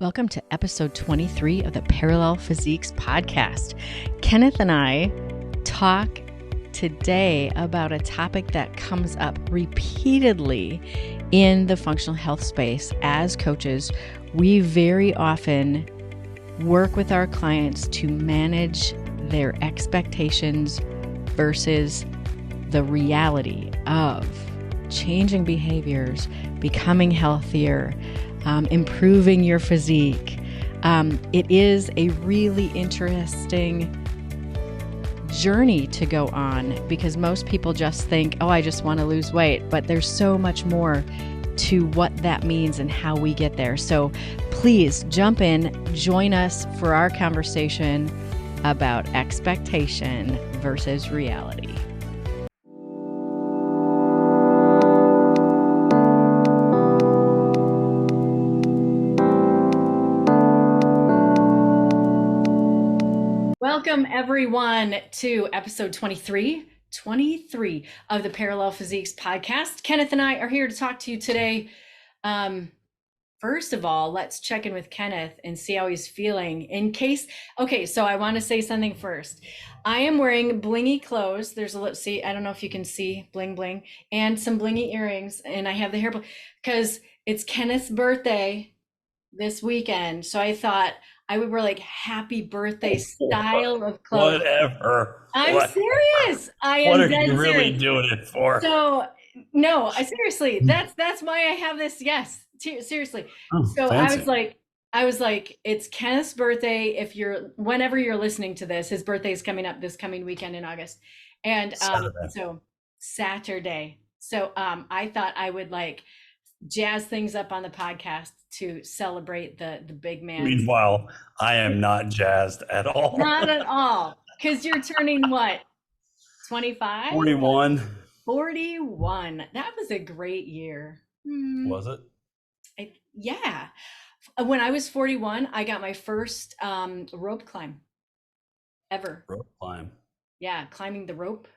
Welcome to episode 23 of the Parallel Physiques podcast. Kenneth and I talk today about a topic that comes up repeatedly in the functional health space. As coaches, we very often work with our clients to manage their expectations versus the reality of changing behaviors, becoming healthier, improving your physique. It is a really interesting journey to go on because most people just think, oh, I just want to lose weight, but there's so much more to what that means and how we get there. So please jump in, join us for our conversation about expectation versus reality. Welcome everyone to episode 23 of the Parallel Physiques podcast. Kenneth and I are here to talk to you today. First of all, let's check in with Kenneth and see how he's feeling so I want to say something first. I am wearing blingy clothes. There's see, I don't know if you can see bling bling and some blingy earrings, and I have the hair because it's Kenneth's birthday this weekend. So I thought I would wear like happy birthday style of clothes. Whatever. I'm serious. I am. What are dead you really serious. doing it for? So no, seriously, that's why I have this. Yes, seriously. So Fancy. I was like, it's Kenneth's birthday. Whenever you're listening to this, his birthday is coming up this coming weekend in August, and Saturday. So I thought I would like jazz things up on the podcast to celebrate the big man. Meanwhile, I am not jazzed at all. Not at all, because you're turning what? 25? 41. 41. That was a great year. Was it? Yeah. When I was 41, I got my first rope climb ever. Rope climb. Yeah, climbing the rope.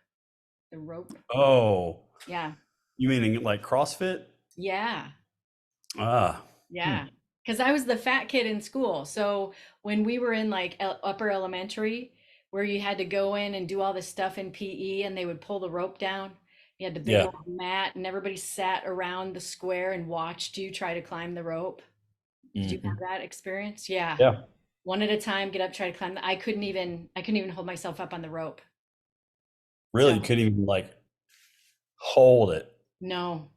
The rope. Oh. Yeah. You meaning like CrossFit? Yeah. Ah. Yeah. Because I was the fat kid in school. So when we were in like upper elementary, where you had to go in and do all this stuff in PE and they would pull the rope down, you had the big old mat and everybody sat around the square and watched you try to climb the rope. Did you have that experience? Yeah. Yeah. One at a time, get up, try to climb. I couldn't even hold myself up on the rope. Really? You couldn't even like hold it? No.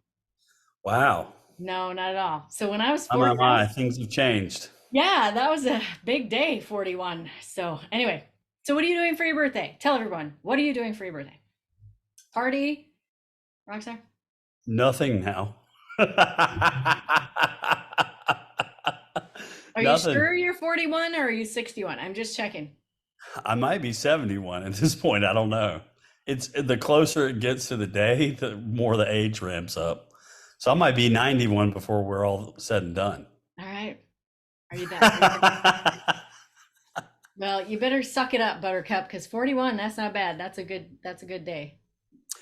Wow. No, not at all. So when I was 40, things have changed. Yeah, that was a big day, 41. So anyway, so what are you doing for your birthday? Tell everyone, what are you doing for your birthday? Party? Rockstar? Nothing now. Are you sure you're 41 or are you 61? I'm just checking. I might be 71 at this point. I don't know. It's the closer it gets to the day, the more the age ramps up. So I might be 91 before we're all said and done. All right. Are you that? Well, you better suck it up, Buttercup, because 41, that's not bad. That's a good day.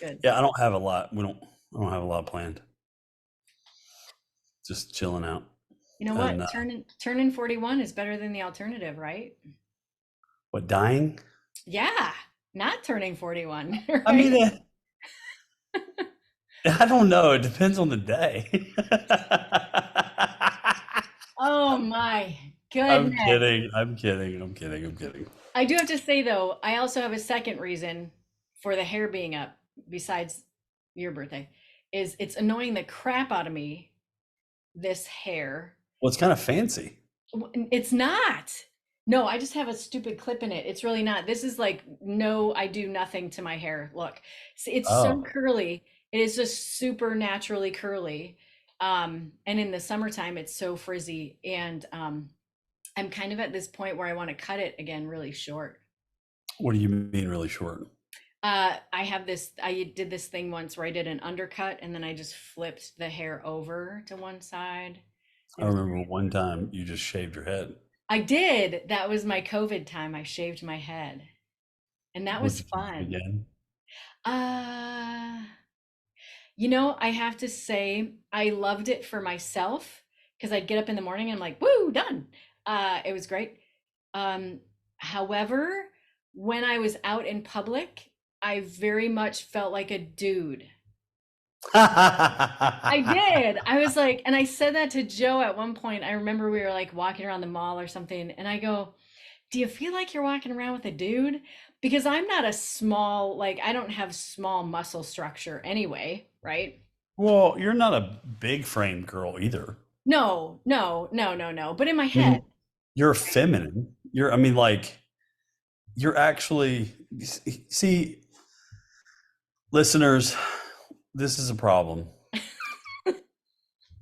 Good. Yeah, I don't have a lot. I don't have a lot planned. Just chilling out. You know what? Turning 41 is better than the alternative, right? What, dying? Yeah, not turning 41. Right? I mean, I don't know. It depends on the day. Oh my goodness. I'm kidding. I do have to say though, I also have a second reason for the hair being up besides your birthday. Is it's annoying the crap out of me, this hair. Well, it's kind of fancy. It's not. No, I just have a stupid clip in it. It's really not. This is like, no, I do nothing to my hair. Look, it's so curly. It is just super naturally curly. And in the summertime, it's so frizzy. And I'm kind of at this point where I want to cut it again really short. What do you mean really short? I did this thing once where I did an undercut and then I just flipped the hair over to one side. I remember one time you just shaved your head. I did. That was my COVID time. I shaved my head. And that was fun. Again? You know, I have to say I loved it for myself because I'd get up in the morning and I'm like, woo, done. It was great. However, when I was out in public, I very much felt like a dude. I did. I was like, and I said that to Joe at one point. I remember we were like walking around the mall or something, and I go, do you feel like you're walking around with a dude? Because I'm not a small, like, I don't have small muscle structure anyway, right? Well, you're not a big frame girl either. No, no, no, no, no. But in my I head, mean, you're feminine. I mean, like, you're actually, see, listeners, this is a problem.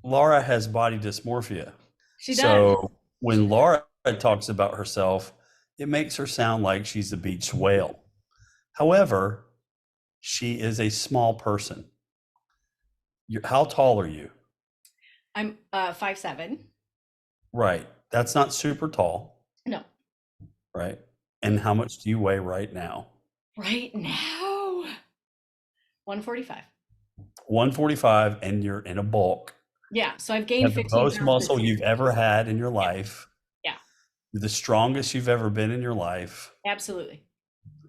Laura has body dysmorphia. she does. So when Laura talks about herself, it makes her sound like she's a beach whale. However, she is a small person. How tall are you? I'm 5'7". Right. That's not super tall, No, right? And how much do you weigh right now? right now, 145. 145, and you're in a bulk. Yeah, so I've You gained have the 15 most pounds this muscle year. you've ever had in your Yeah, life. yeah, You're the strongest you've ever been in your life. absolutely.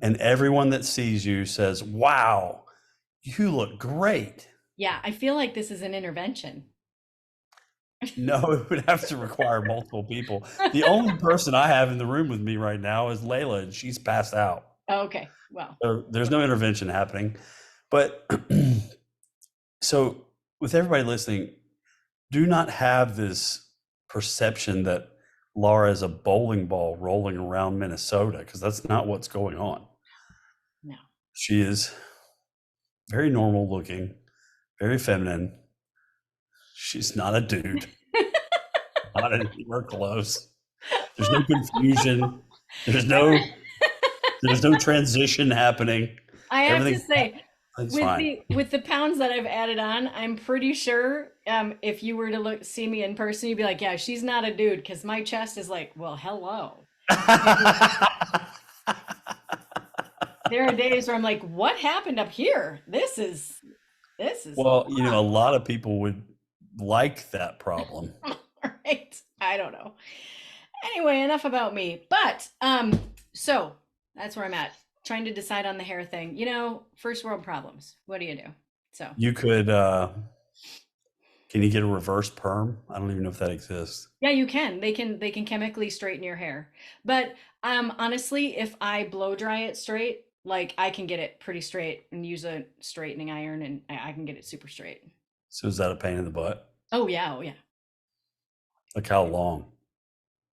And everyone that sees you says, wow, you look great. Yeah, I feel like this is an intervention. No, it would have to require multiple people. The only person I have in the room with me right now is Layla, and she's passed out. Okay, well, So there's no intervention happening. But so, with everybody listening, do not have this perception that Laura is a bowling ball rolling around Minnesota, because that's not what's going on. no. She is very normal looking, very feminine. She's not a dude. Not anywhere close. There's no confusion. There's no transition happening. I have to Everything's say, fine. with the pounds that I've added on, I'm pretty sure if you were to see me in person, you'd be like, yeah, she's not a dude, because my chest is like, well, hello. There are days where I'm like, what happened up here? This is Well, a lot of people would like that problem. right. I don't know. Anyway, enough about me. But so that's where I'm at. Trying to decide on the hair thing. First world problems. What do you do? So You could, can you get a reverse perm? I don't even know if that exists. yeah, you can. They can chemically straighten your hair. But honestly, if I blow dry it straight, like I can get it pretty straight and use a straightening iron and I can get it super straight. So is that a pain in the butt? Oh yeah, oh yeah. Like how long?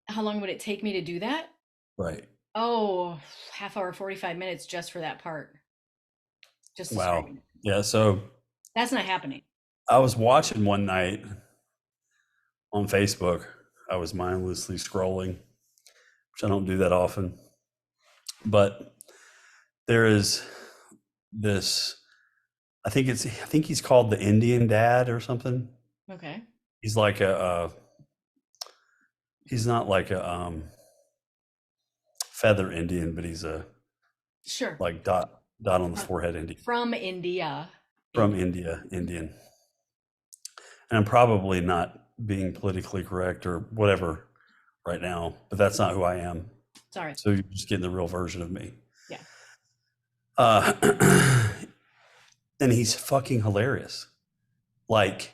How long would it take me to do that? Right. Oh, half hour, 45 minutes just for that part. Just to Wow. straighten it. Yeah. So That's not happening. I was watching one night on Facebook. I was mindlessly scrolling, which I don't do that often. But there is this, I think he's called the Indian Dad or something. Okay. He's like he's not like a feather Indian, but he's a Sure. like dot on the forehead Indian. From India. From India, Indian. And I'm probably not being politically correct or whatever right now, but that's not who I am. Sorry. So you're just getting the real version of me. Yeah. And he's fucking hilarious. Like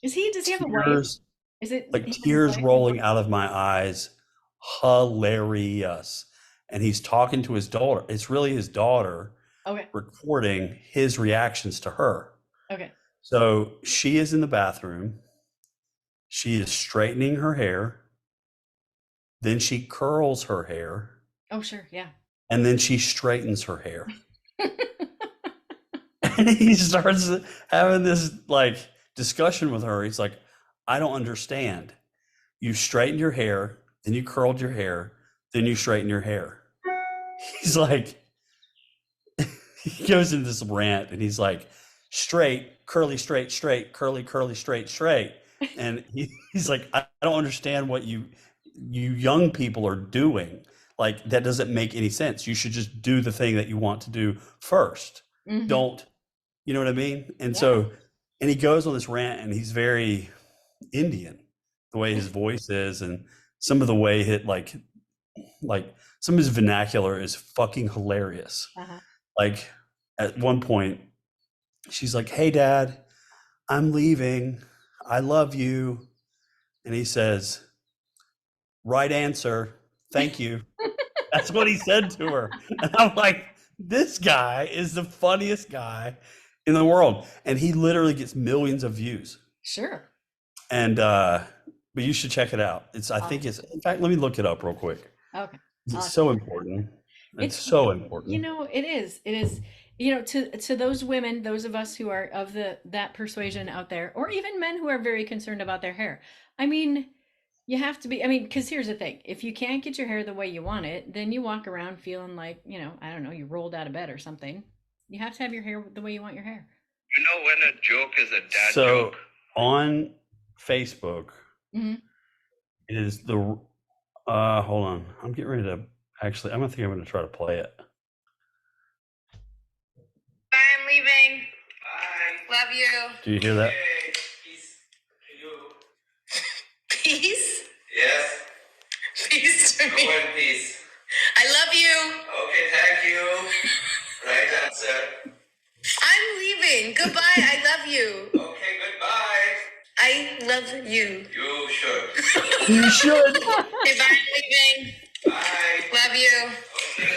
Does he have a wife? tears, Is it like he and his tears wife? rolling out of my eyes. Hilarious. And he's talking to his daughter. It's really his daughter Okay. recording his reactions to her. Okay. So she is in the bathroom. She is straightening her hair. Then she curls her hair. Oh, sure. Yeah. And then she straightens her hair. And he starts having this like discussion with her. He's like, I don't understand. You straightened your hair, then you curled your hair, then you straighten your hair. He's like, he goes into this rant and he's like, straight, curly, straight, straight, curly, curly, straight, straight. And he's like, I don't understand what you young people are doing. Like, that doesn't make any sense. You should just do the thing that you want to do first. Mhm. Don't, you know what I mean? And Yeah. so, and he goes on this rant and he's very Indian. the way his voice is, and some of the way it like some of his vernacular is fucking hilarious. Uh-huh. Like at one point, she's like, "Hey, Dad, I'm leaving. I love you," and he says, "Right answer. Thank you." That's what he said to her. And I'm like, this guy is the funniest guy in the world. And he literally gets millions of views. Sure. And but you should check it out. I think it's, in fact, let me look it up real quick. Okay. It's so important. It's It's, so important. it is. It is, to those women, those of us who are of that persuasion out there, or even men who are very concerned about their hair. I mean, you have to be, because here's the thing. If you can't get your hair the way you want it, then you walk around feeling like, I don't know, you rolled out of bed or something. You have to have your hair the way you want your hair. You know when a joke is a dad So joke? on Facebook, Mm-hmm. it is the hold on. I'm getting ready to actually, I'm going to try to play it. Bye, I'm leaving. Bye. Love you. Do you hear that? Okay. Peace to you. Peace? Yes. Peace to Go me. in peace. I love you. Okay, thank you. Right answer. I'm leaving. Goodbye. I love you. Okay, goodbye. I love you. You should. You should. Goodbye. I'm leaving. Bye. Love you. Okay.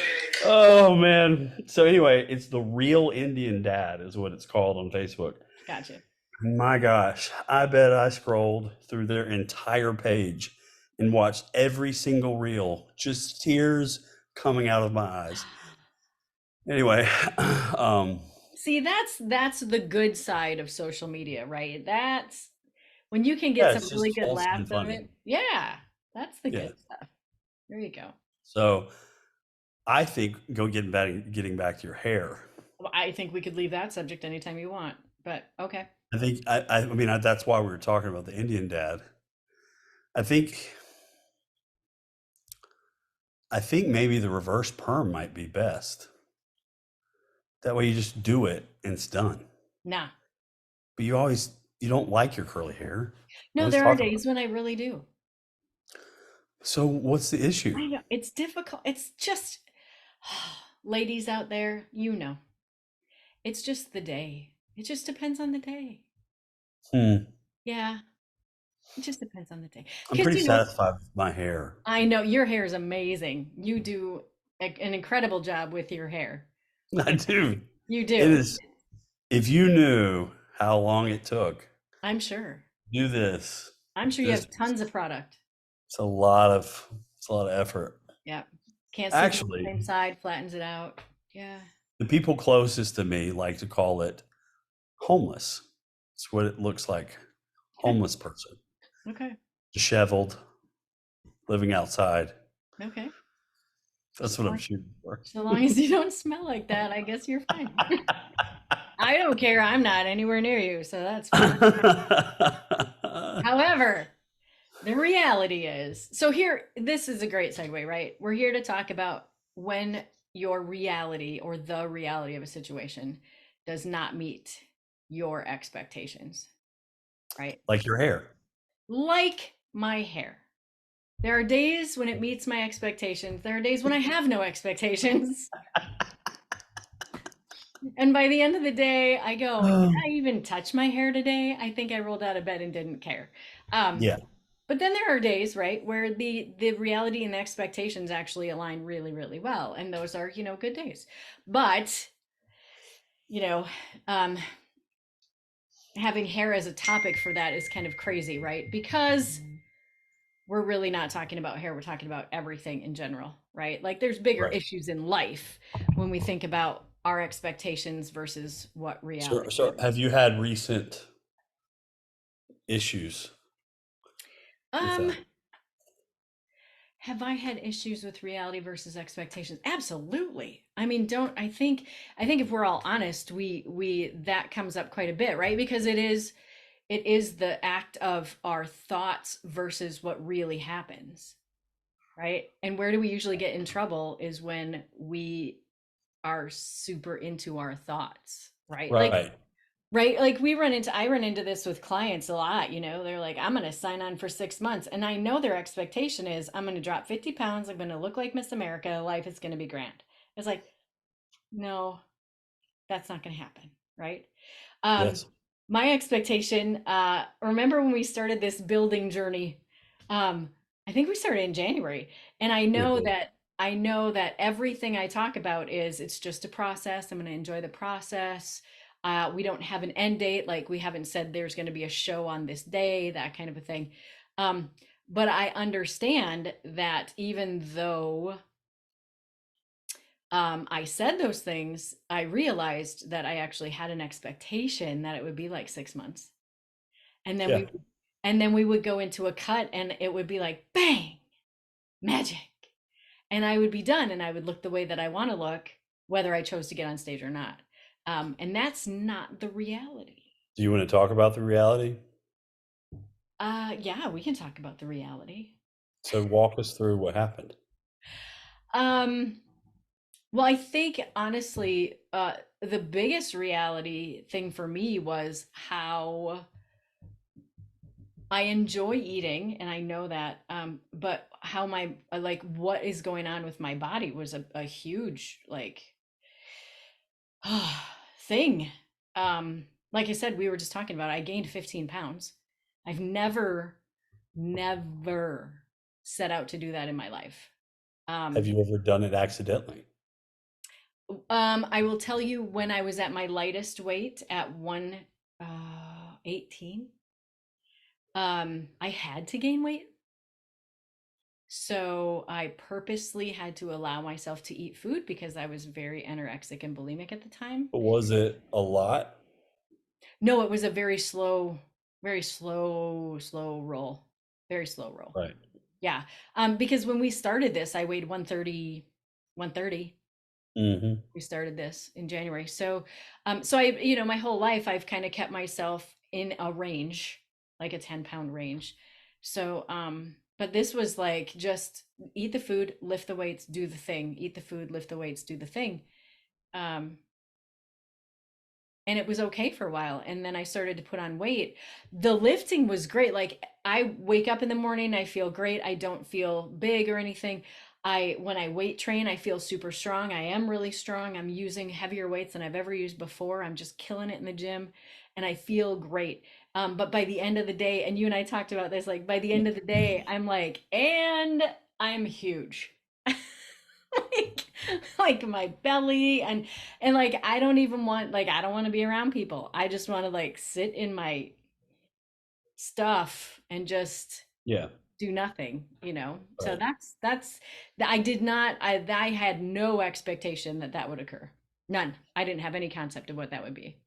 Oh man. So anyway, it's the Real Indian Dad is what it's called on Facebook. Gotcha. My gosh, I bet I scrolled through their entire page and watched every single reel, just tears coming out of my eyes. Anyway, See, that's the good side of social media, right? That's when you can get it's some really just good wholesome and laughs of funny. it. Yeah, that's the Yeah. good stuff. There you go. So I think getting back to your hair. Well, I think we could leave that subject anytime you want, but okay. I think I mean that's why we were talking about the Indian Dad. I think maybe the reverse perm might be best. That way you just do it and it's done. Nah. But you don't like your curly hair. No, Let's there are talk about days when I really do. So what's the issue? I know it's difficult. It's just, ladies out there, it's just the day. It just depends on the day. Yeah, it just depends on the day. I'm 'Cause, pretty satisfied with my hair. I know your hair is amazing. You do an incredible job with your hair. I do. You do. It is. If you knew how long it took I'm sure. to do this, I'm sure you This- have tons of product. it's a lot of effort. Yeah. Can't see it on Actually- the same side, flattens it out. Yeah. The people closest to me like to call it homeless. It's what it looks like. Homeless person, Okay. disheveled, living outside. Okay. That's what I'm shooting for. So long as you don't smell like that, I guess you're fine. I don't care. I'm not anywhere near you, so that's fine. However, the reality is, this is a great segue, right? We're here to talk about when your reality or the reality of a situation does not meet your expectations, right? Like your hair. Like my hair. There are days when it meets my expectations. There are days when I have no expectations. And by the end of the day, I go, did I even touch my hair today? I think I rolled out of bed and didn't care. Yeah. But then there are days, right, where the reality and the expectations actually align really, really well. And those are, good days. But, having hair as a topic for that is kind of crazy, right? Because we're really not talking about hair. We're talking about everything in general, right? Like there's bigger Right. issues in life when we think about our expectations versus what reality So is. have you had recent issues? that? Have I had issues with reality versus expectations? Absolutely. I mean, I think if we're all honest, we that comes up quite a bit, right? Because it is the act of our thoughts versus what really happens, right? And where do we usually get in trouble is when we are super into our thoughts, right? Right. Like Right? Like I run into this with clients a lot, they're like, I'm going to sign on for 6 months. And I know their expectation is I'm going to drop 50 pounds. I'm going to look like Miss America. Life is going to be grand. It's like, no, that's not going to happen. Right. Yes. My expectation, remember when we started this building journey? I think we started in January. And Mhm. I know that everything I talk about is it's just a process. I'm going to enjoy the process. We don't have an end date. Like we haven't said there's going to be a show on this day, that kind of a thing. Um, but I understand that even though I said those things, I realized that I actually had an expectation that it would be like 6 months. And then Yeah. we would go into a cut and it would be like bang, magic. And I would be done and I would look the way that I want to look, whether I chose to get on stage or not. And that's not the reality. Do you want to talk about the reality? Yeah, we can talk about the reality. So walk us through what happened. Um, well, I think honestly, the biggest reality thing for me was how I enjoy eating, and I know that. But how my like what is going on with my body was a huge like thing. Like I said, we were just talking about. I gained 15 pounds. I've never set out to do that in my life. Have Um, you ever done it accidentally? I will tell you when I was at my lightest weight at 118. I had to gain weight. So I purposely had to allow myself to eat food because I was very anorexic and bulimic at the time. But was it a lot? No, it was a very slow roll. Very slow roll. Right. Yeah. Because when we started this, I weighed 130, 130. Mm-hmm. We started this in January. So I, my whole life I've kind of kept myself in a range, like a 10-pound range. But this was like just eat the food, lift the weights, do the thing, eat the food, lift the weights, do the thing. Um, and it was okay for a while. And then I started to put on weight. The lifting was great. Like I wake up in the morning, I feel great. I don't feel big or anything. When I weight train, I feel super strong. I am really strong. I'm using heavier weights than I've ever used before. I'm just killing it in the gym and I feel great. But by the end of the day, and you and I talked about this, like by the end of the day, I'm like, and I'm huge. like, like my belly and like I don't even want like I don't want to be around people. I just want to like sit in my stuff and just Yeah. do nothing. So Right. that's I did not I had no expectation that that would occur. None. I didn't have any concept of what that would be.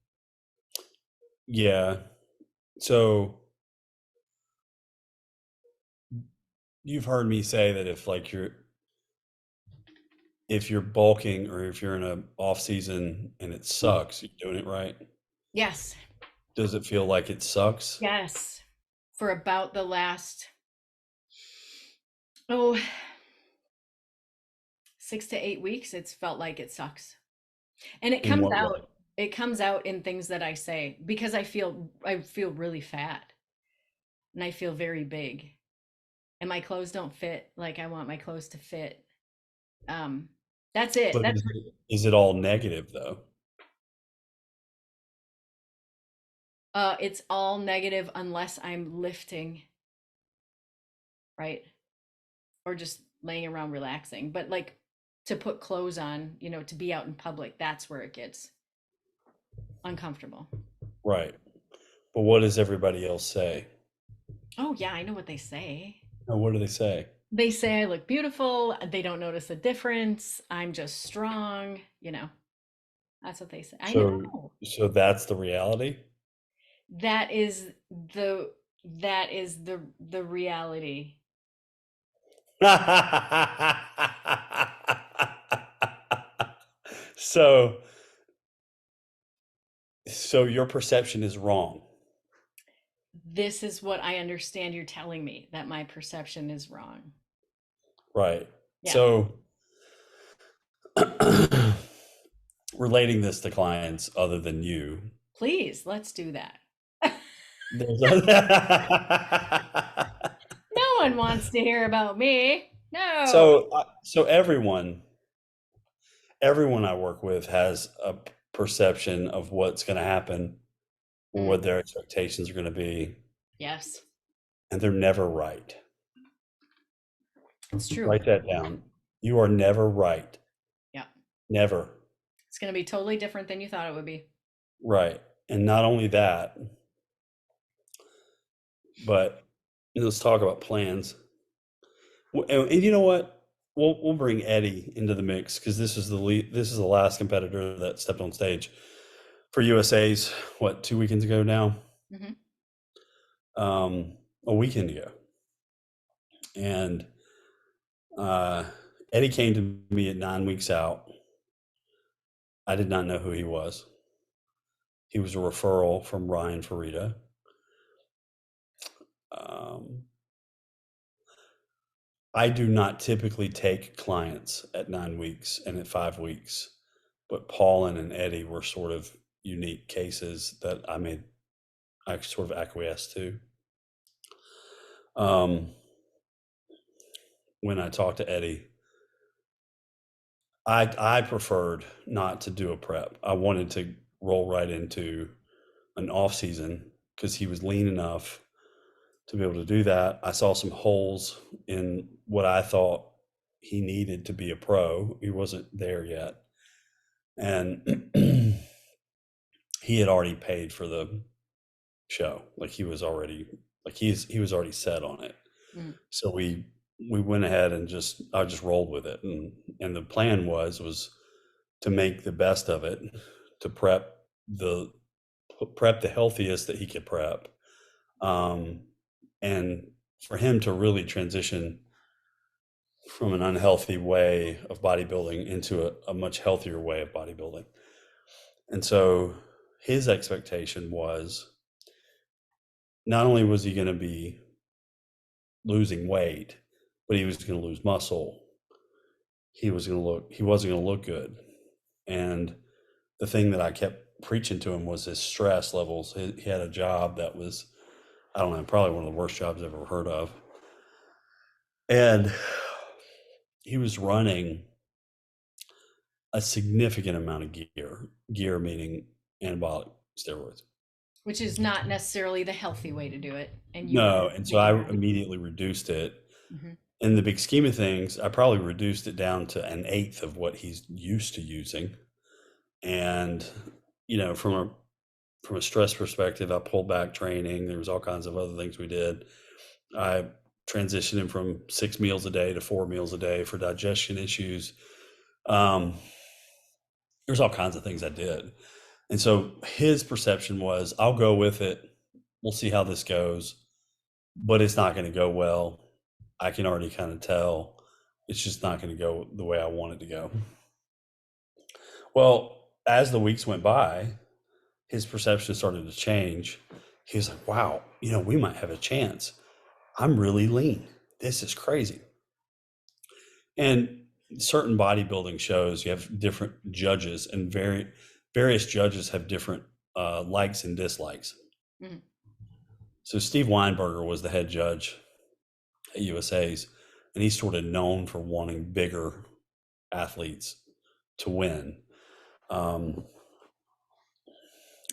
Yeah. So you've heard me say that if you're bulking or if you're in a off season and it sucks, you're doing it right. Yes. Does it feel like it sucks? Yes. For about the last oh 6 to 8 weeks, it's felt like it sucks. And In what way? it comes out in things that I say because I feel really fat and I feel very big and my clothes don't fit like I want my clothes to fit. Um that's it. But is it all negative though? It's all negative unless I'm lifting, right? Or just laying around relaxing. But like to put clothes on, to be out in public, that's where it gets uncomfortable. Right. But what does everybody else say? Oh yeah, I know what they say. And what do they say? They say I look beautiful. They don't notice a difference. I'm just strong. That's what they say. I So know. so that's the reality? That is the that is the reality. So so your perception is wrong. This is what I understand you're telling me that my perception is wrong. Right. Yeah. So relating this to clients other than you, Please, let's do that. There's No one wants to hear about me. No. so everyone I work with has a perception of what's going to happen, or what their expectations are going to be, Yes, and they're never right. it's true. Write that down. You are never right. Yeah. Never. It's going to be totally different than you thought it would be. Right. And not only that, but let's talk about plans. And you know what? We'll bring Eddie into the mix, because this is the last competitor that stepped on stage for USA's, 2 weekends ago now? A weekend ago. And Eddie came to me at 9 weeks out. I did not know who he was. He was a referral from Ryan Farida. I do not typically take clients at 9 weeks and at 5 weeks, but Paulin and Eddie were sort of unique cases that I sort of acquiesced to. When I talked to Eddie, I preferred not to do a prep. I wanted to roll right into an off season, because he was lean enough to be able to do that. I saw some holes in what I thought he needed to be a pro. He wasn't there yet. And he had already paid for the show. Like he was already set on it. So we went ahead and I just rolled with it. And the plan was to make the best of it, to prep the healthiest that he could prep. And for him to really transition from an unhealthy way of bodybuilding into a much healthier way of bodybuilding. And so his expectation was, not only was he going to be losing weight, but he was going to lose muscle. He wasn't going to look good. And the thing that I kept preaching to him was his stress levels. He had a job that was, I don't know, probably one of the worst jobs I've ever heard of. And he was running a significant amount of gear meaning anabolic steroids. Which is not necessarily the healthy way to do it. And so I immediately reduced it. In the big scheme of things, I probably reduced it down to an eighth of what he's used to using. And, from a stress perspective, I pulled back training. There was all kinds of other things we did. I transitioned him from 6 meals a day to 4 meals a day for digestion issues. There's all kinds of things I did. And so his perception was, I'll go with it. We'll see how this goes, but it's not going to go well. I can already kind of tell it's just not going to go the way I want it to go. Well, as the weeks went by, his perception started to change. He was like, wow, we might have a chance. I'm really lean. This is crazy. And certain bodybuilding shows, you have different judges, and various judges have different likes and dislikes. So Steve Weinberger was the head judge at USA's, and he's sort of known for wanting bigger athletes to win.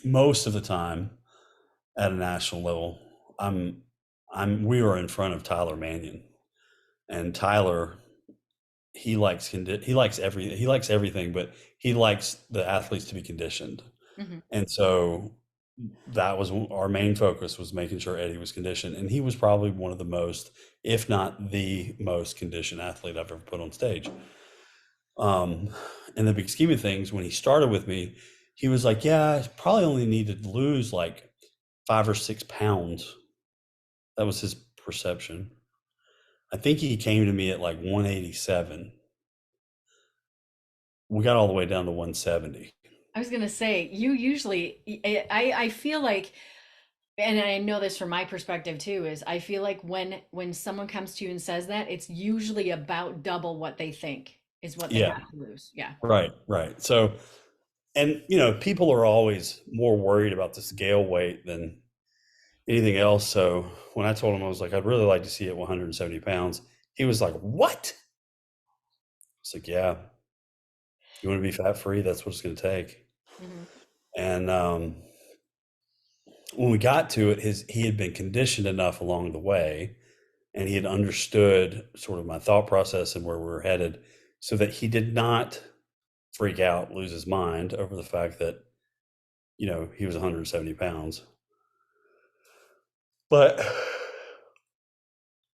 Most of the time at a national level, we were in front of Tyler Mannion, and Tyler, he likes everything, but he likes the athletes to be conditioned. And so that was our main focus, was making sure Eddie was conditioned. And he was probably one of the most, if not the most conditioned athlete I've ever put on stage. In the big scheme of things, when he started with me, he was like, yeah, I probably only needed to lose like 5 or 6 pounds. That was his perception. I think he came to me at like 187. We got all the way down to 170. I was going to say, you usually, I feel like, and I know this from my perspective too, is I feel like when someone comes to you and says that, it's usually about double what they think is what they have to lose. Yeah. Right. So And people are always more worried about the scale weight than anything else. So when I told him, I was like, I'd really like to see it at 170 pounds. He was like, what? It's like, yeah, you want to be fat free? That's what it's going to take. Mhm. And when we got to it, he had been conditioned enough along the way, and he had understood sort of my thought process and where we were headed, so that he did not freak out, lose his mind over the fact that he was 170 pounds. But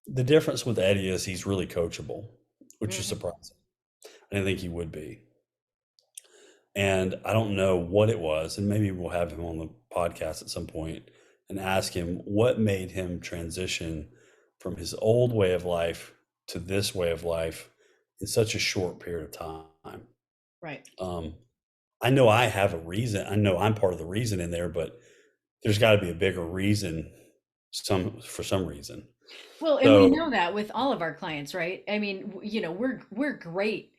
the difference with Eddie is he's really coachable, which is Mhm. surprising. I didn't think he would be. And I don't know what it was, and maybe we'll have him on the podcast at some point and ask him what made him transition from his old way of life to this way of life in such a short period of time. Right. I know I have a reason. I know I'm part of the reason in there, but there's got to be a bigger reason for some reason. Well, and we So know that with all of our clients, right? I mean, we're great.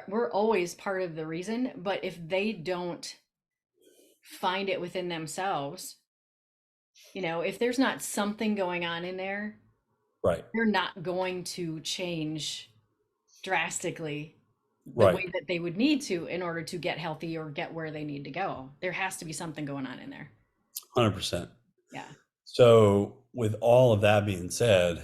We're always part of the reason, but if they don't find it within themselves, if there's not something going on in there, right, they're not going to change drastically the right, way that they would need to in order to get healthy or get where they need to go. There has to be something going on in there. 100%. Yeah. So with all of that being said,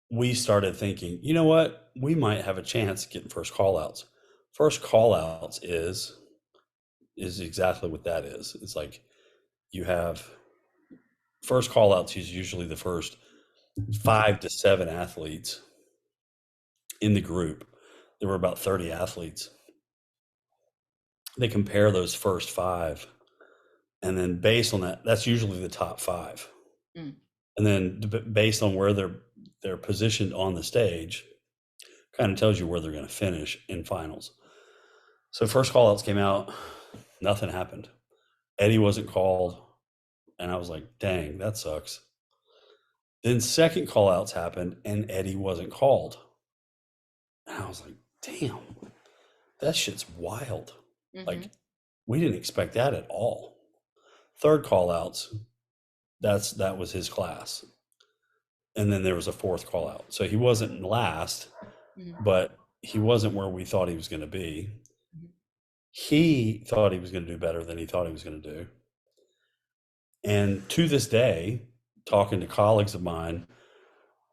we started thinking, you know what? We might have a chance getting first call outs. First call outs is exactly what that is. It's like you have first call outs is usually the first 5 to 7 athletes in the group. There were about 30 athletes. They compare those first 5, and then based on that, that's usually the top 5. Mm. And then based on where they're positioned on the stage, kind of tells you where they're going to finish in finals. So first call outs came out, nothing happened. Eddie wasn't called, and I was like, dang, that sucks. Then second call outs happened, and Eddie wasn't called. And I was like, damn, that shit's wild. Mhm. Like, we didn't expect that at all. Third call outs, that was his class. And then there was a fourth call out. So he wasn't last, Mhm. but he wasn't where we thought he was going to be. Mhm. He thought he was going to do better than he thought he was going to do. And to this day, talking to colleagues of mine,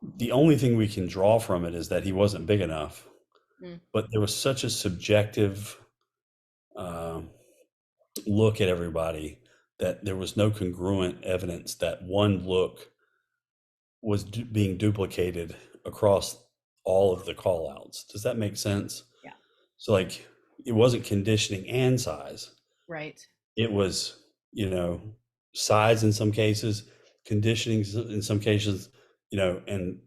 the only thing we can draw from it is that he wasn't big enough. Mm. But there was such a subjective look at everybody that there was no congruent evidence that one look was being duplicated across all of the call outs. Does that make sense? Yeah. So like it wasn't conditioning and size. Right. It was, size in some cases, conditioning in some cases, and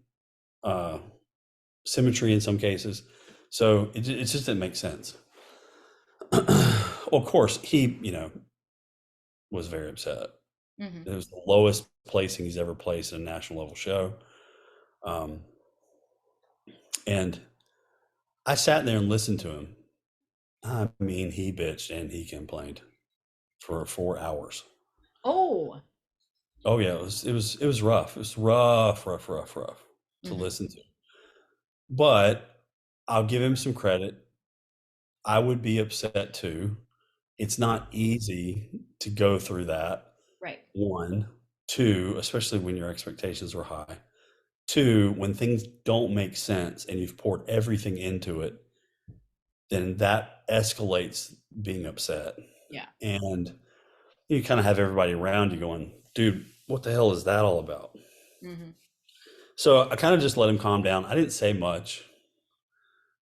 symmetry in some cases. So it just didn't make sense. Well, of course, he, was very upset. Mhm. It was the lowest placing he's ever placed in a national level show. And I sat there and listened to him. I mean, he bitched and he complained for 4 hours. Oh. Oh yeah, it was rough. It was rough to Mhm. listen to. But I'll give him some credit. I would be upset too. It's not easy to go through that. Right. 1, 2, especially when your expectations are high. 2, when things don't make sense and you've poured everything into it, then that escalates being upset. Yeah. And you kind of have everybody around you going, dude, what the hell is that all about? Mhm. So I kind of just let him calm down. I didn't say much.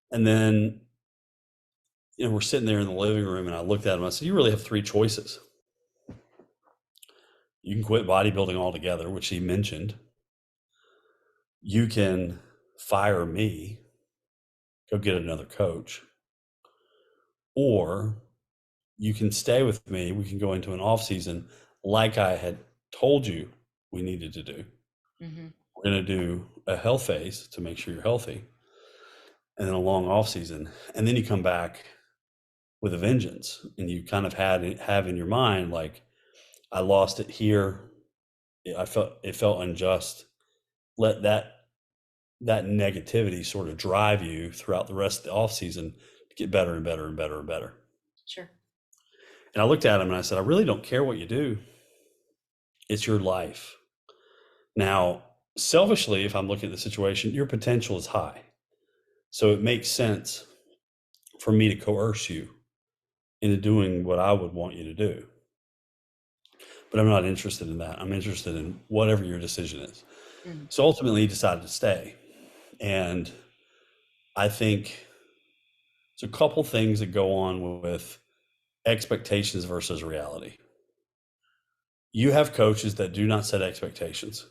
And then, we're sitting there in the living room and I looked at him. I said, you really have 3 choices. You can quit bodybuilding altogether, which he mentioned. You can fire me, go get another coach, or you can stay with me. We can go into an off season like I had told you we needed to do. Mhm. We're going to do a health phase to make sure you're healthy, and then a long off season, and then you come back with a vengeance, and you kind of have in your mind, like, I lost it here. It felt unjust. Let that negativity sort of drive you throughout the rest of the off season to get better and better and better and better. Sure. And I looked at him and I said, I really don't care what you do. It's your life. Now, selfishly, if I'm looking at the situation, your potential is high. So it makes sense for me to coerce you into doing what I would want you to do. But I'm not interested in that. I'm interested in whatever your decision is. So ultimately, he decided to stay. And I think there's a couple things that go on with expectations versus reality. You have coaches that do not set expectations.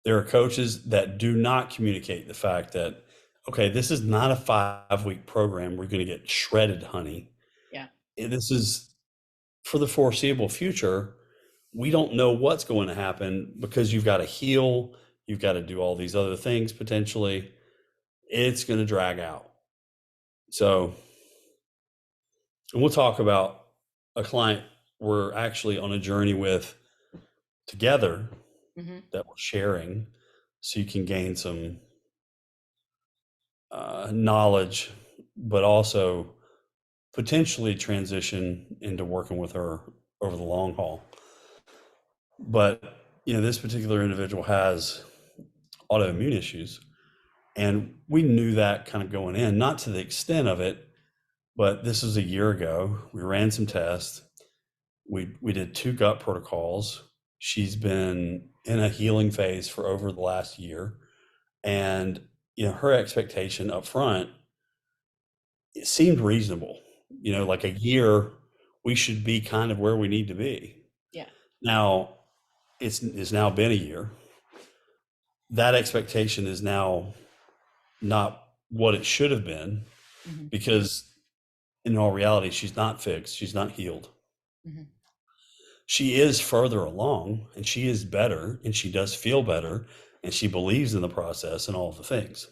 There are coaches that do not communicate the fact that, okay, this is not a 5-week program. We're going to get shredded, honey. Yeah. This is for the foreseeable future. We don't know what's going to happen because you've got to heal. You've got to do all these other things potentially. It's going to drag out. So, and we'll talk about a client we're actually on a journey with together that we're sharing, so you can gain some knowledge, but also potentially transition into working with her over the long haul. But, this particular individual has autoimmune issues, and we knew that kind of going in, not to the extent of it, but this is a year ago. We ran some tests. We did 2 gut protocols. She's been in a healing phase for over the last year. And, her expectation up front, it seemed reasonable. Like a year, we should be kind of where we need to be. Yeah. Now, it's now been a year. That expectation is now not what it should have been, because in all reality, she's not fixed. She's not healed. She is further along, and she is better, and she does feel better, and she believes in the process and all of the things.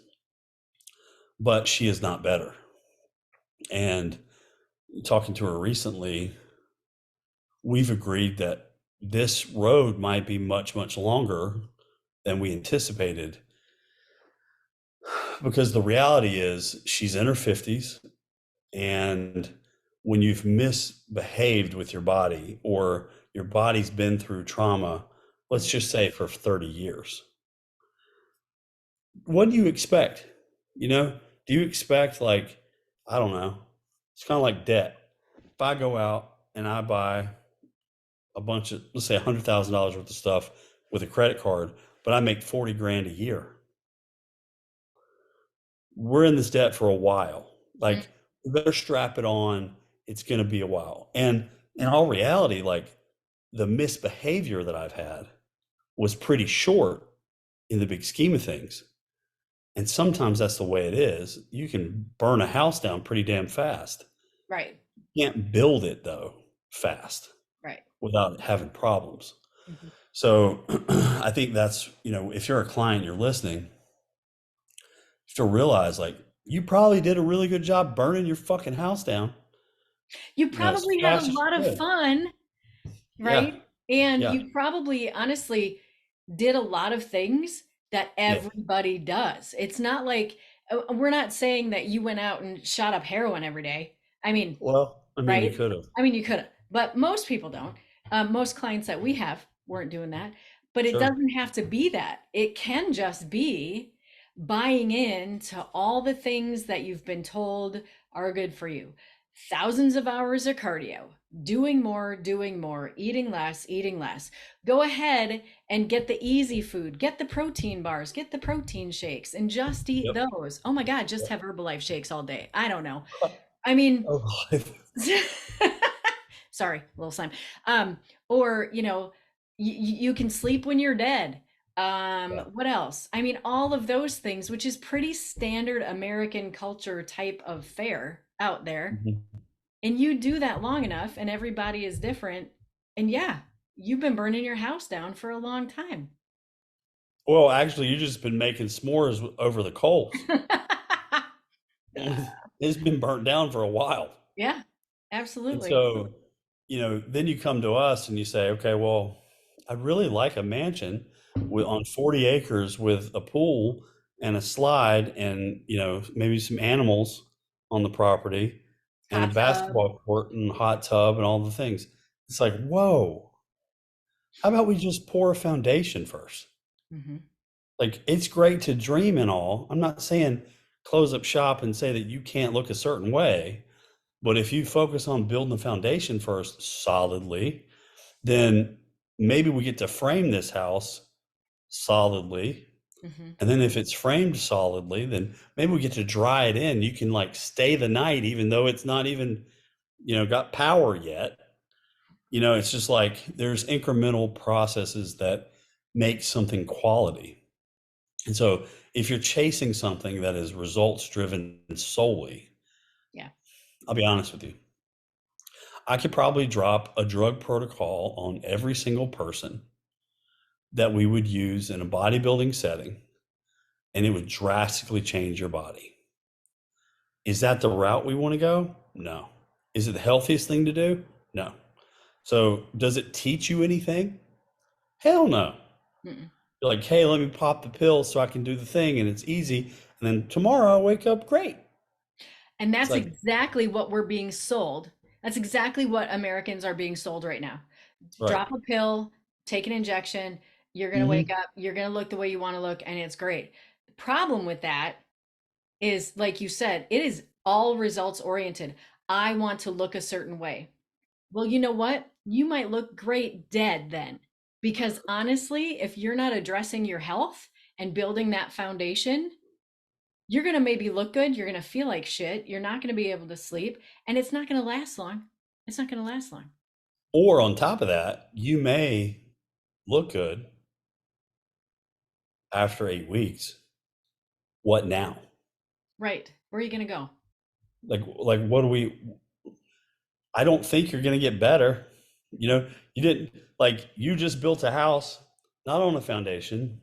But she is not better. And talking to her recently, we've agreed that this road might be much, much longer than we anticipated, because the reality is she's in her 50s, and when you've misbehaved with your body, or your body's been through trauma, let's just say for 30 years, what do you expect? Do you expect, like, I don't know, it's kind of like debt. If I go out and I buy a bunch of, let's say $100,000 worth of stuff with a credit card, but I make 40 grand a year, we're in this debt for a while. Like, we better strap it on. It's going to be a while. And in all reality, like, the misbehavior that I've had was pretty short in the big scheme of things. And sometimes that's the way it is. You can burn a house down pretty damn fast. Right. You can't build it, though, fast. Right. Without having problems. So I think that's, if you're a client, you're listening, you have to realize, like, you probably did a really good job burning your fucking house down. You probably had a lot of fun, right? Yeah. And you probably honestly did a lot of things that everybody does. It's not like, we're not saying that you went out and shot up heroin every day. I mean, right? You could have. You could have, but most people don't. Most clients that we have weren't doing that, but it doesn't have to be that. It can just be buying into all the things that you've been told are good for you. Thousands of hours of cardio, doing more, eating less. Go ahead and get the easy food, get the protein bars, get the protein shakes, and just eat those. Oh my God, just have Herbalife shakes all day. I don't know. Sorry, little slime. Or, you can sleep when you're dead. What else? All of those things, which is pretty standard American culture type of fare out there. And you do that long enough, and everybody is different. And you've been burning your house down for a long time. Well, actually, you've just been making s'mores over the coals. It's been burnt down for a while. Yeah, And absolutely. so, then you come to us and you say, okay, well, I'd really like a mansion on 40 acres with a pool and a slide and, maybe some animals on the property and a Hot tub. basketball court and hot tub and all the things. It's like, whoa, how about we just pour a foundation first? Hmm. Like, it's great to dream and all. I'm not saying close up shop and say that you can't look a certain way, but if you focus on building the foundation first solidly, then maybe we get to frame this house solidly. Hmm. And then if it's framed solidly, then maybe we get to dry it in. You can like stay the night, even though it's not even, got power yet. It's just like there's incremental processes that make something quality. And so if you're chasing something that is results driven solely, Yeah. I'll be honest with you, I could probably drop a drug protocol on every single person that we would use in a bodybuilding setting, and it would drastically change your body. Is that the route we want to go? No. Is it the healthiest thing to do? No. So does it teach you anything? Hell no. Mm-mm. You're like, hey, let me pop the pill so I can do the thing, and it's easy. And then tomorrow I wake up great. And It's that's like, exactly what we're being sold. That's exactly what Americans are being sold right now. right. Drop a pill, take an injection, you're going to wake Hmm. up, you're going to look the way you want to look, and it's great. The problem with that is, like you said, it is all results oriented. I want to look a certain way. Well, you know what? You might look great dead then. Because honestly, if you're not addressing your health and building that foundation, you're going to maybe look good. You're going to feel like shit. You're not going to be able to sleep. And it's not going to last long. It's not going to last long. Or on top of that, you may look good after 8 weeks. What now? Right. Where are you going to go? Like what do we, I don't think you're going to get better. You didn't, like, you just built a house, not on a foundation,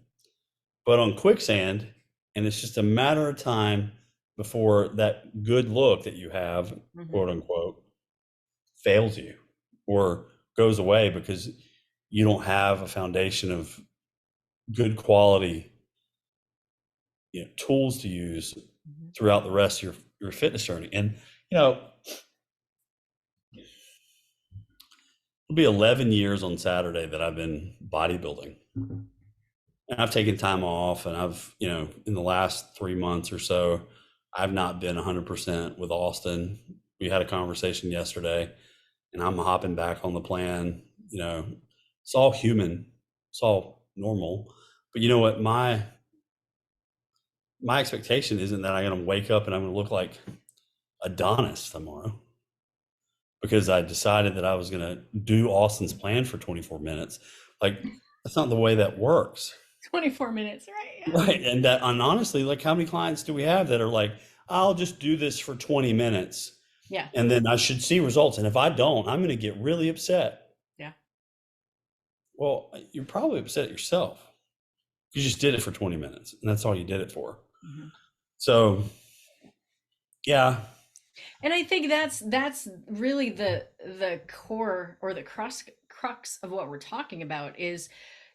but on quicksand. And it's just a matter of time before that good look that you have, Hmm. quote unquote, fails you or goes away because you don't have a foundation of good quality, tools to use Hmm. throughout the rest of your fitness journey. And, you know, it'll be 11 years on Saturday that I've been bodybuilding. And I've taken time off, and I've, in the last 3 months or so, I've not been 100% with Austin. We had a conversation yesterday, and I'm hopping back on the plan. It's all human, it's all normal. But you know what? My expectation isn't that I'm going to wake up and I'm going to look like Adonis tomorrow because I decided that I was going to do Austin's plan for 24 minutes. Like, that's not the way that works. 24 minutes, right? Yeah. Right. And honestly, like, how many clients do we have that are like, I'll just do this for 20 minutes Yeah. and then I should see results. And if I don't, I'm going to get really upset. Yeah. Well, you're probably upset at yourself. You just did it for 20 minutes and that's all you did it for. Hmm. So, yeah. And I think that's really the core or the crux of what we're talking about is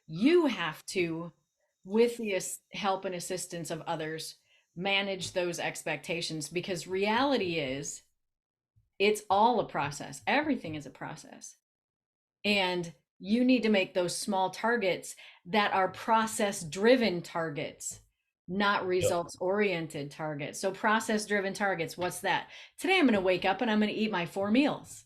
you have to, with the help and assistance of others, manage those expectations because reality is it's all a process. Everything is a process. And you need to make those small targets that are process driven targets, not Yep. results oriented targets. So, process driven targets, what's that? Today, I'm going to wake up and I'm going to eat my 4 meals,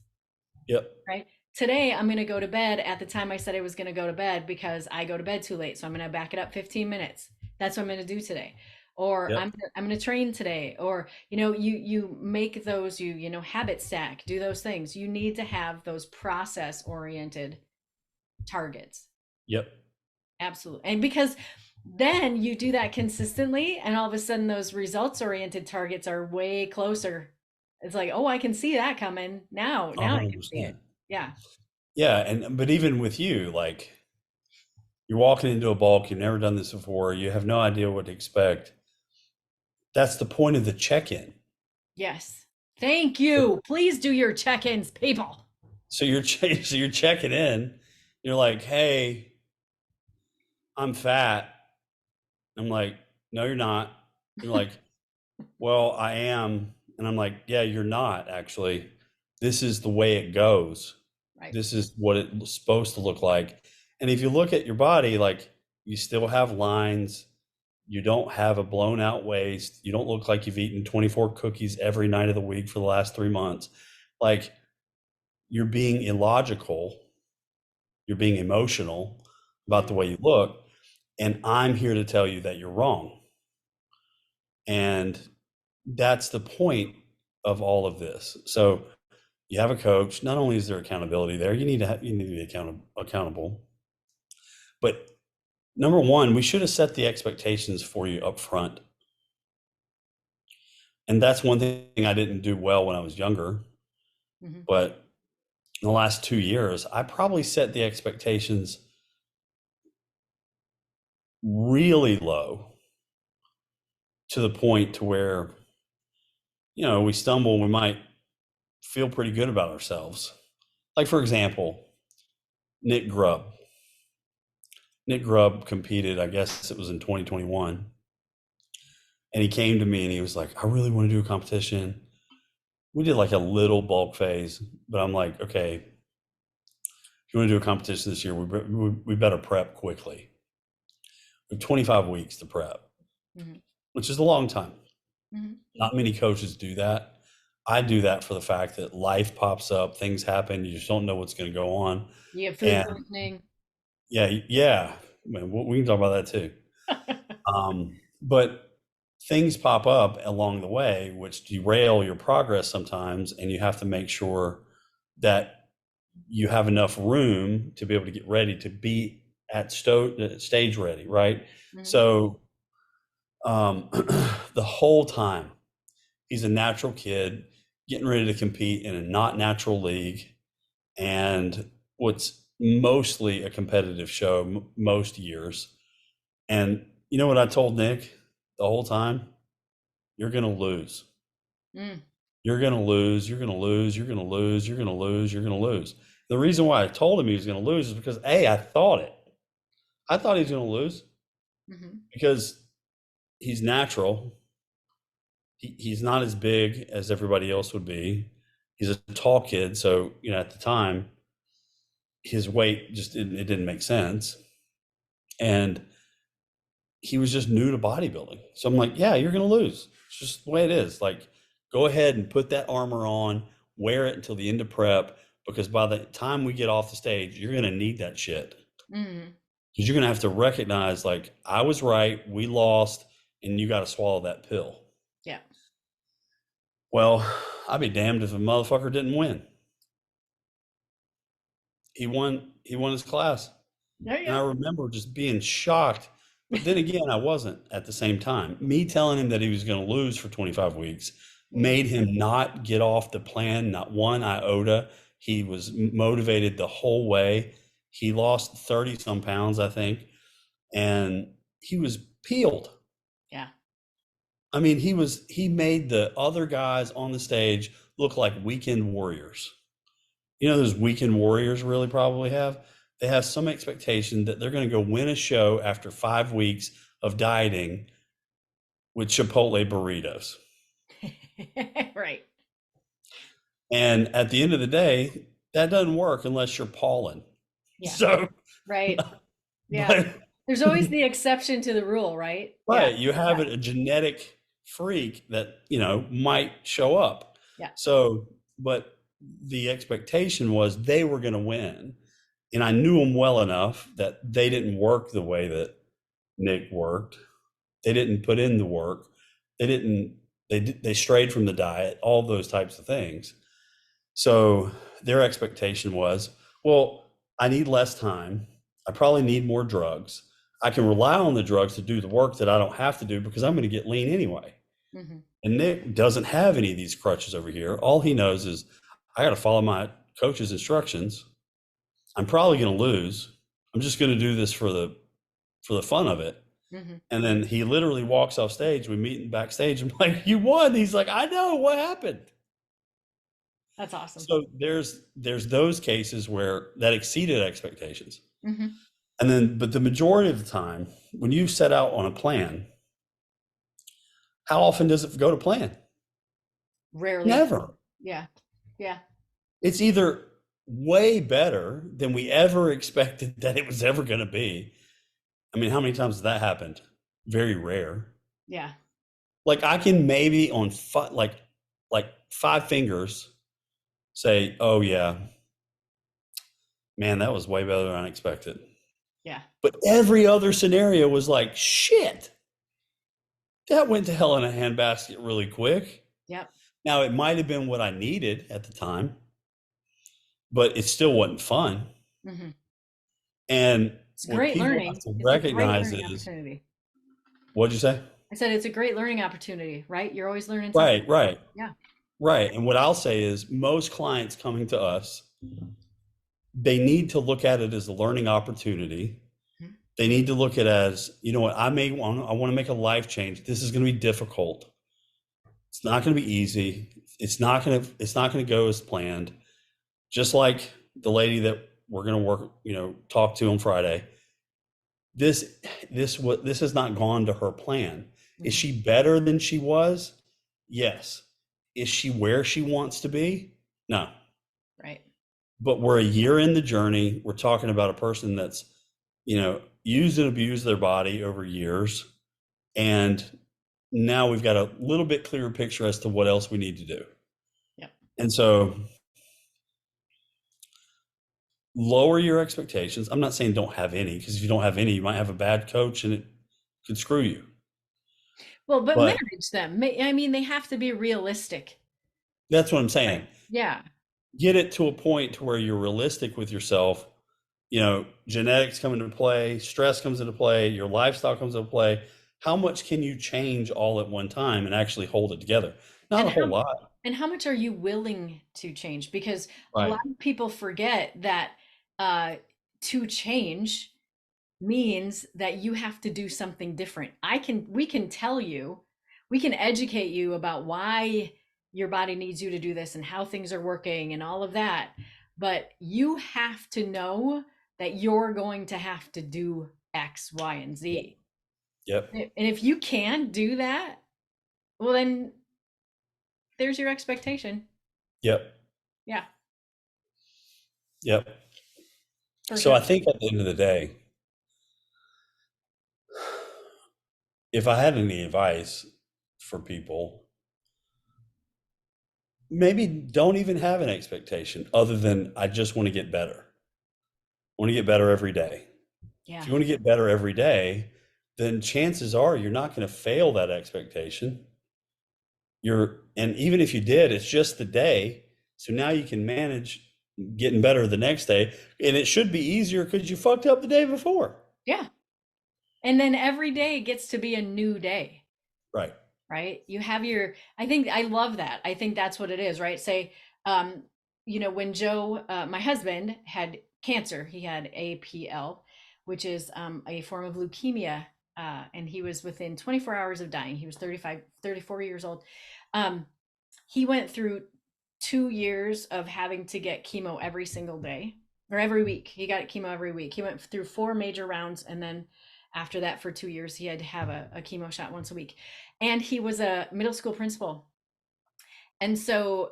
Yep. right? Today, I'm going to go to bed at the time I said I was going to go to bed because I go to bed too late. So, I'm going to back it up 15 minutes. That's what I'm going to do today. Or Yep. I'm going to train today. Or, you make those, habit stack, do those things. You need to have those process oriented targets. Yep. Absolutely. And because then you do that consistently, and all of a sudden those results oriented targets are way closer. It's like, oh, I can see that coming now. A Now I hundred can see it. percent. Yeah. Yeah. But even with you, like, you're walking into a bulk, you've never done this before, you have no idea what to expect. That's the point of the check in. Yes. Thank you. Please do your check-ins, people. So you're checking in. You're like, hey, I'm fat. I'm like, no, you're not. You're like, well, I am. And I'm like, yeah, you're not actually. This is the way it goes. Right. This is what it's supposed to look like. And if you look at your body, like you still have lines. You don't have a blown out waist. You don't look like you've eaten 24 cookies every night of the week for the last 3 months. Like you're being illogical. You're being emotional about the way you look. And I'm here to tell you that you're wrong. And that's the point of all of this. So you have a coach. Not only is there accountability there, you need to be accountable. But number one, we should have set the expectations for you up front. And that's one thing I didn't do well when I was younger. Mhm. But in the last 2 years, I probably set the expectations really low to the point to where, we stumble, we might feel pretty good about ourselves. Like, for example, Nick Grubb. Nick Grubb competed, I guess it was in 2021. And he came to me and he was like, I really want to do a competition. We did like a little bulk phase, but I'm like, okay, if you want to do a competition this year, we better prep quickly. We have 25 weeks to prep, which is a long time. Not many coaches do that. I do that for the fact that life pops up, things happen, you just don't know what's going to go on. You have food poisoning. Yeah. I mean, we can talk about that too. But things pop up along the way, which derail your progress sometimes, and you have to make sure that you have enough room to be able to get ready to be at stage ready, right? So the whole time, he's a natural kid getting ready to compete in a not natural league, and what's mostly a competitive show most years. And you know what I told Nick the whole time? You're going to lose. You're going to lose. You're going to lose. You're going to lose. You're going to lose. You're going to lose. The reason why I told him he was going to lose is because I thought it. I thought he was going to lose because he's natural. He's not as big as everybody else would be. He's a tall kid. So, at the time, his weight just it didn't make sense. And he was just new to bodybuilding. So I'm like, yeah, you're going to lose. It's just the way it is. Like, go ahead and put that armor on, wear it until the end of prep, because by the time we get off the stage, you're going to need that shit. Because you're going to have to recognize, like, I was right, we lost, and you got to swallow that pill. Yeah. Well, I'd be damned if a motherfucker didn't win. He won his class. And I remember just being shocked. But then again, I wasn't at the same time. Me telling him that he was going to lose for 25 weeks made him not get off the plan, not one iota. He was motivated the whole way. He lost 30 some pounds, I think. And he was peeled. Yeah. I mean, he made the other guys on the stage look like weekend warriors. Those weekend warriors really probably have. They have some expectation that they're going to go win a show after 5 weeks of dieting with Chipotle burritos. Right. And at the end of the day, that doesn't work unless you're Paulin. Yeah. So, right. Yeah. But, there's always the exception to the rule, right? Right. Yeah. You have a genetic freak that, might show up. Yeah. So, but the expectation was they were going to win. And I knew them well enough that they didn't work the way that Nick worked. They didn't put in the work. They strayed from the diet, all those types of things. So their expectation was, well, I need less time. I probably need more drugs. I can rely on the drugs to do the work that I don't have to do because I'm going to get lean anyway. And Nick doesn't have any of these crutches over here. All he knows is I got to follow my coach's instructions. I'm probably going to lose. I'm just going to do this for the fun of it. And then he literally walks off stage. We meet backstage. I'm like, you won. He's like, I know what happened. That's awesome. So there's those cases where that exceeded expectations. Mm-hmm. And then, but the majority of the time, when you set out on a plan, how often does it go to plan? Rarely. Never. Yeah. Yeah. It's either way better than we ever expected that it was ever going to be. I mean, how many times has that happened? Very rare. Yeah. Like I can maybe on like 5 fingers say, "Oh yeah, man, that was way better than I expected." Yeah. But every other scenario was like, "Shit, that went to hell in a handbasket really quick." Yep. Now it might have been what I needed at the time, but it still wasn't fun. Mm-hmm. And It's what great people learning. have to It's a great recognize learning is, opportunity. what'd you say? I said it's a great learning opportunity, right? You're always learning Right, something. right, Yeah. right. And what I'll say is most clients coming to us, they need to look at it as a learning opportunity. Mhm. They need to look at it as, you know what, I want to make a life change. This is going to be difficult. It's not going to be easy. It's not going to go as planned. Just like the lady that we're going to talk to on Friday. This has not gone to her plan. Is Mhm. she better than she was? Yes. Is she where she wants to be? No. Right. But we're a year in the journey. We're talking about a person that's, used and abused their body over years. And now we've got a little bit clearer picture as to what else we need to do. Yep. And so lower your expectations. I'm not saying don't have any, because if you don't have any, you might have a bad coach and it could screw you. Well, but But manage them. I mean, they have to be realistic. that's what I'm saying. Right. Yeah. Get it to a point to where you're realistic with yourself. Genetics come into play, stress comes into play, your lifestyle comes into play. How much can you change all at one time and actually hold it together? Not And a whole lot. And how much are you willing to change? Because a Right. lot of people forget that to change means that you have to do something different. We can tell you, we can educate you about why your body needs you to do this and how things are working and all of that. But you have to know that you're going to have to do X, Y, and Z. Yep. And if you can't do that, well, then there's your expectation. Yep. Yeah. Yep. For So I sure. think at the end of the day, if I had any advice for people, maybe don't even have an expectation other than I just want to get better. I want to get better every day. Yeah. If you want to get better every day, then chances are you're not going to fail that expectation. And even if you did, it's just the day. So now you can manage getting better the next day. And it should be easier because you fucked up the day before. Yeah. And then every day gets to be a new day. Right. Right. You have I love that. I think that's what it is, right? Say, when Joe, my husband, had cancer, he had APL, which is a form of leukemia. And he was within 24 hours of dying. He was 34 years old. He went through 2 years of having to get chemo every single day or every week. He got chemo every week. He went through 4 major rounds. And then after that, for 2 years, he had to have a chemo shot once a week. And he was a middle school principal. And so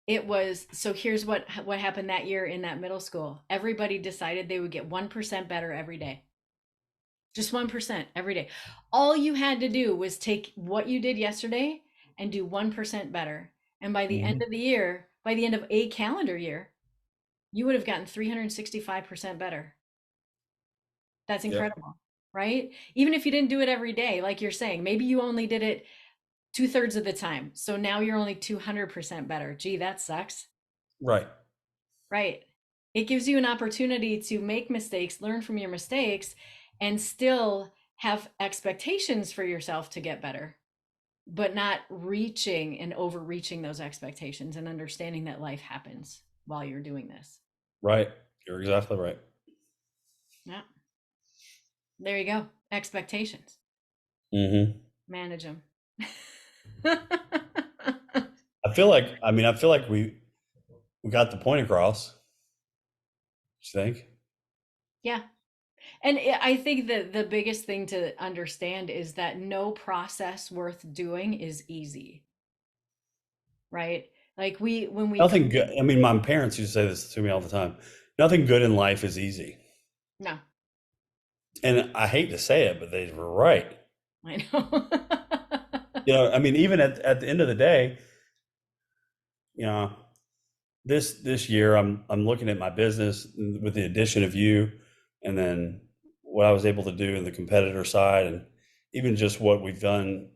here's what happened that year in that middle school. Everybody decided they would get 1% better every day. Just 1% every day. All you had to do was take what you did yesterday and do 1% better. And by the end of the year, by the end of a calendar year, you would have gotten 365% better. That's incredible, right? Even if you didn't do it every day, like you're saying, maybe you only did it 2/3 of the time. So now you're only 200% better. Gee, that sucks. Right. Right. It gives you an opportunity to make mistakes, learn from your mistakes, and still have expectations for yourself to get better, but not reaching and overreaching those expectations and understanding that life happens while you're doing this. Right. You're exactly right. Yeah. There you go. Expectations. Manage them. I feel like we got the point across. You think? Yeah. And I think that the biggest thing to understand is that no process worth doing is easy, right? Like when we Nothing good. I mean, my parents used to say this to me all the time. Nothing good in life is easy. No, And I hate to say it, but they were right. I know. I mean, even at the end of the day, you know, this year I'm looking at my business with the addition of you, and then what I was able to do in the competitor side, and even just what we've done,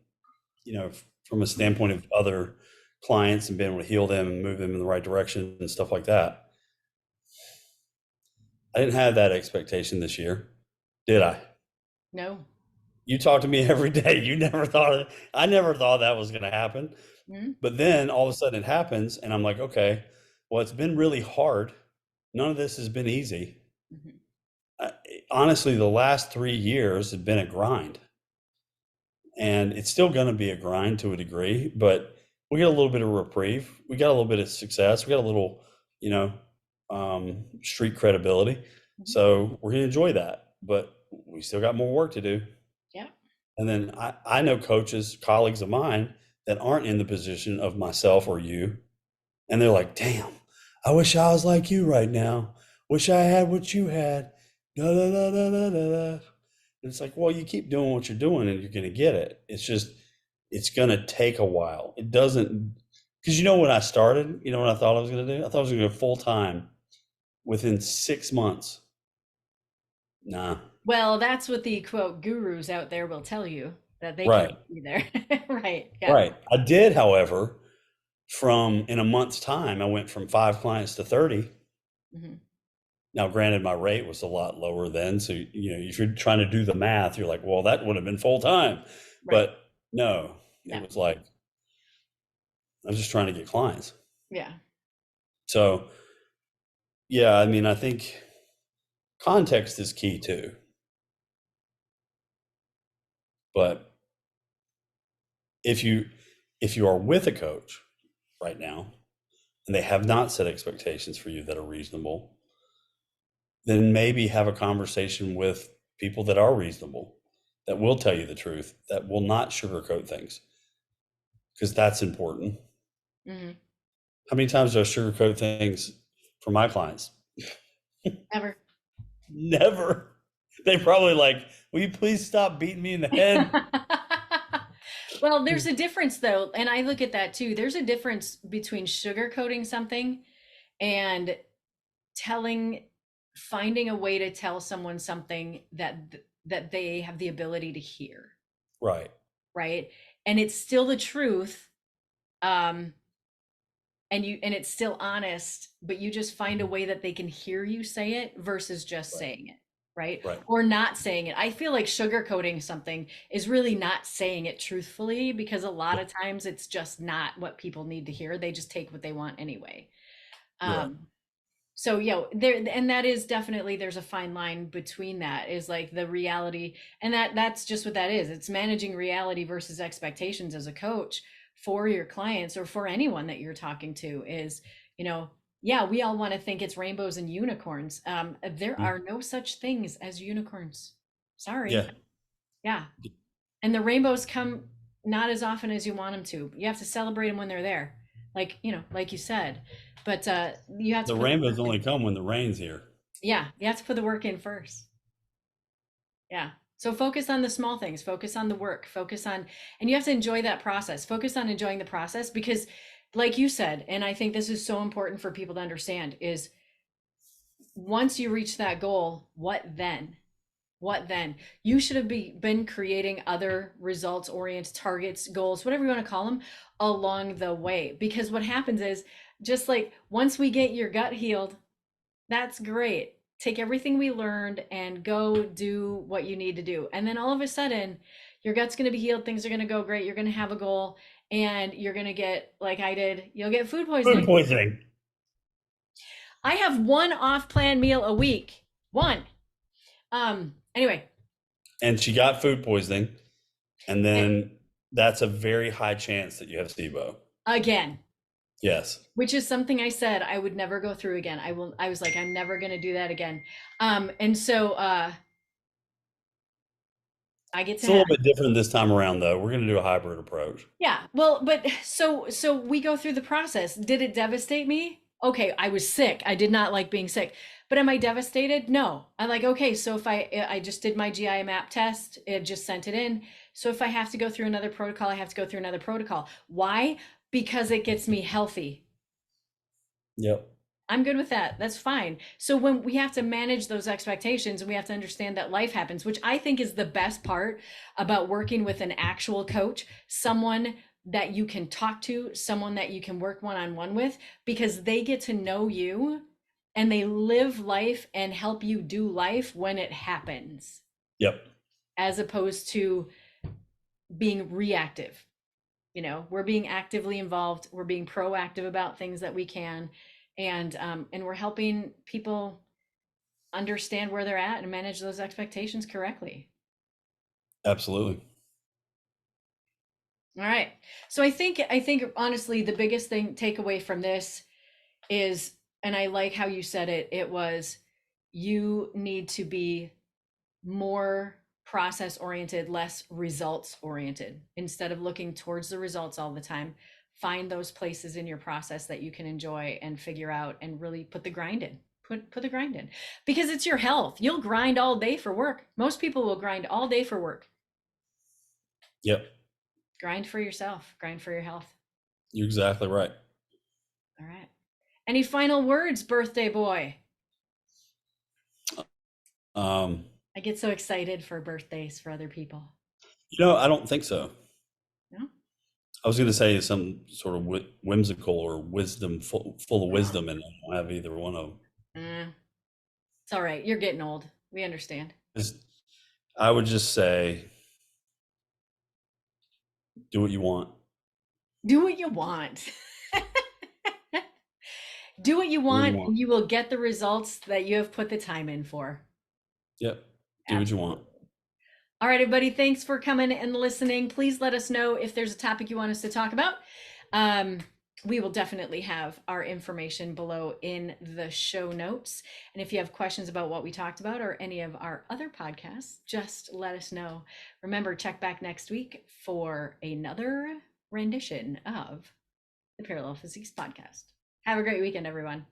from a standpoint of other clients and being able to heal them and move them in the right direction and stuff like that. I didn't have that expectation this year, did I? No. You talk to me every day. I never thought that was going to happen. Mhm. But then all of a sudden it happens, and I'm like, okay, well, it's been really hard. None of this has been easy. Mhm. Honestly, the last 3 years have been a grind, and it's still going to be a grind to a degree, but we got a little bit of reprieve. We got a little bit of success. We got a little, street credibility. Mhm. So we're going to enjoy that, but we still got more work to do. Yeah. And then I know coaches, colleagues of mine that aren't in the position of myself or you. And they're like, damn, I wish I was like you right now. Wish I had what you had. Da, da, da, da, da, da, da. And it's like, well, you keep doing what you're doing and you're going to get it. It's just, it's going to take a while. It doesn't, because when I started, what I thought I was going to do? I thought I was going to go full time within 6 months. Nah. Well, that's what the quote gurus out there will tell you, that they Right. can't be there. Right. Yeah. Right. I did, however, in a month's time, I went from 5 clients to 30. Mhm. Now, granted, my rate was a lot lower then. So, if you're trying to do the math, you're like, well, that would have been full time. Right. But no, No. it was like, I was just trying to get clients. Yeah. So, yeah, I mean, I think context is key too. But if you are with a coach right now and they have not set expectations for you that are reasonable, then maybe have a conversation with people that are reasonable, that will tell you the truth, that will not sugarcoat things, because that's important. Hmm. How many times do I sugarcoat things for my clients? Never. Never. They probably like, will you please stop beating me in the head? Well, there's a difference though, and I look at that too. There's a difference between sugarcoating something and finding a way to tell someone something that they have the ability to hear, Right. right? And it's still the truth, and it's still honest, but you just find a way that they can hear you say it versus just Right. saying it. Right? Right. Or not saying it. I feel like sugarcoating something is really not saying it truthfully, because a lot of times it's just not what people need to hear. They just take what they want anyway. Right. So and that is definitely, there's a fine line between that, is like the reality, and that's just what that is. It's managing reality versus expectations as a coach for your clients or for anyone that you're talking to. Is, yeah, we all want to think it's rainbows and unicorns. There are no such things as unicorns. Sorry. Yeah. Yeah. And the rainbows come not as often as you want them to. You have to celebrate them when they're there. Like, like you said, but you have to. The rainbows only come when the rain's here. Yeah. You have to put the work in first. Yeah. So focus on the small things, focus on the work, and you have to enjoy that process. Focus on enjoying the process, because like you said, and I think this is so important for people to understand, is once you reach that goal, what then? What then? You should have been creating other results oriented targets, goals, whatever you want to call them, along the way. Because what happens is, just like once we get your gut healed, that's great. Take everything we learned and go do what you need to do. And then all of a sudden, your gut's going to be healed. Things are going to go great. You're going to have a goal, and you're going to get, like I did, you'll get food poisoning. Food poisoning. I have one off-plan meal a week. One. Anyway. And she got food poisoning, and then that's a very high chance that you have SIBO. Again. Yes. which is something I said I would never go through again. I was like, I'm never going to do that again. And so I get It's to a have, little bit different this time around, though. We're going to do a hybrid approach. yeah, well, but so we go through the process. Did it devastate me? Okay, I was sick. I did not like being sick. But am I devastated? No. I'm like, okay, so if I just did my GI map test, it just sent it in. So if I have to go through another protocol, I have to go through another protocol. Why? Because it gets me healthy. Yep. I'm good with that. That's fine. So when we have to manage those expectations and we have to understand that life happens, which I think is the best part about working with an actual coach, someone that you can talk to, someone that you can work one-on-one with, because they get to know you and they live life and help you do life when it happens, Yep. as opposed to being reactive. You know, we're being actively involved, we're being proactive about things that we can, and we're helping people understand where they're at and manage those expectations correctly. Absolutely. All right, so I think honestly the biggest thing takeaway from this is, and I like how you said it, it was, you need to be more process oriented, less results oriented. Instead of looking towards the results all the time, find those places in your process that you can enjoy and figure out and really put the grind in. Put the grind in, because it's your health. You'll grind all day for work. Most people will grind all day for work. Yep. Grind for yourself, grind for your health. You're exactly right. All right. Any final words, birthday boy? Um, I get so excited for birthdays for other people. I don't think so. No? I was going to say some sort of whimsical or wisdom, full of wisdom, and I don't have either one of them. It's all right. You're getting old. We understand. I would just say, do what you want. Do what you want. Do what you Do what you want, want. and you will get the results that you have put the time in for. Yep. Do what you want. All right, everybody. Thanks for coming and listening. Please let us know if there's a topic you want us to talk about. We will definitely have our information below in the show notes. And if you have questions about what we talked about or any of our other podcasts, just let us know. Remember, check back next week for another rendition of the Parallel Physiques podcast. Have a great weekend, everyone.